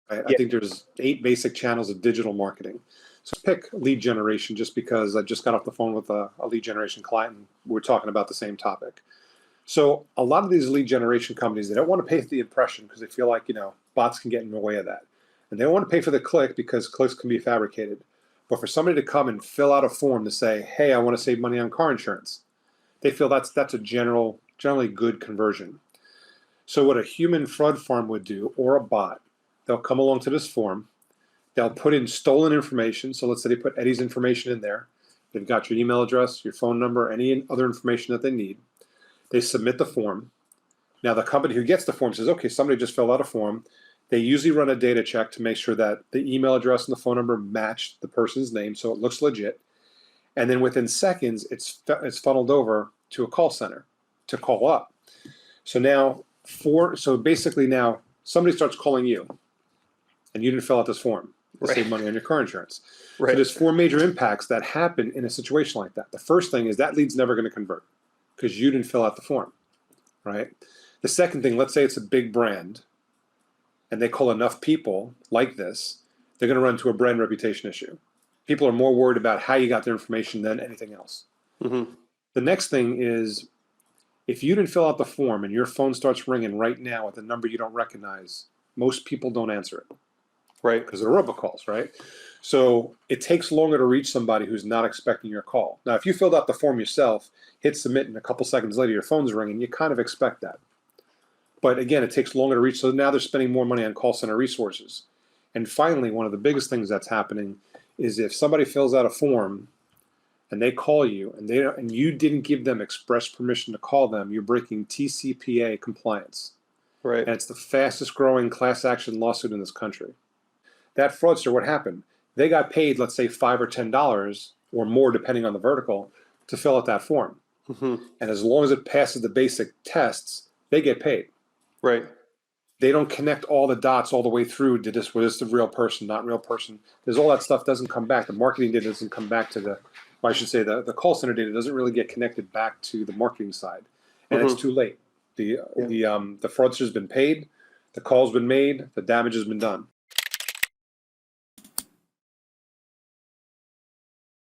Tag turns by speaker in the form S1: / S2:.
S1: I
S2: Yeah.
S1: think there's 8 basic channels of digital marketing. So pick lead generation just because I just got off the phone with a lead generation client and we're talking about the same topic. So a lot of these lead generation companies, they don't want to pay for the impression because they feel like, bots can get in the way of that. And they don't want to pay for the click because clicks can be fabricated. But for somebody to come and fill out a form to say, hey, I want to save money on car insurance, they feel that's a generally good conversion. So what a human fraud farm would do, or a bot, they'll come along to this form, they'll put in stolen information. So let's say they put Eddie's information in there. They've got your email address, your phone number, any other information that they need. They submit the form. Now the company who gets the form says, okay, somebody just filled out a form. They usually run a data check to make sure that the email address and the phone number match the person's name so it looks legit. And then within seconds, it's funneled over to a call center to call up. So basically now somebody starts calling you and you didn't fill out this form to save money on your car insurance.
S2: Right.
S1: So there's 4 major impacts that happen in a situation like that. The first thing is that lead's never going to convert because you didn't fill out the form, right? The second thing, let's say it's a big brand and they call enough people like this, they're going to run into a brand reputation issue. People are more worried about how you got their information than anything else.
S2: Mm-hmm.
S1: The next thing is if you didn't fill out the form and your phone starts ringing right now with a number you don't recognize, most people don't answer it.
S2: Right.
S1: Because they're robocalls, right? So it takes longer to reach somebody who's not expecting your call. Now, if you filled out the form yourself, hit submit, and a couple seconds later your phone's ringing, you kind of expect that. But again, it takes longer to reach. So now they're spending more money on call center resources. And finally, one of the biggest things that's happening is if somebody fills out a form and they call you and you didn't give them express permission to call them, you're breaking TCPA compliance.
S2: Right.
S1: And it's the fastest growing class action lawsuit in this country. That fraudster, what happened? They got paid, let's say $5 or $10 or more, depending on the vertical, to fill out that form.
S2: Mm-hmm.
S1: And as long as it passes the basic tests, they get paid.
S2: Right.
S1: They don't connect all the dots all the way through to this, was this the real person, not real person. There's all that stuff doesn't come back. The marketing data doesn't come back to the call center data doesn't really get connected back to the marketing side. And it's too late. The fraudster's been paid, the call's been made, the damage has been done.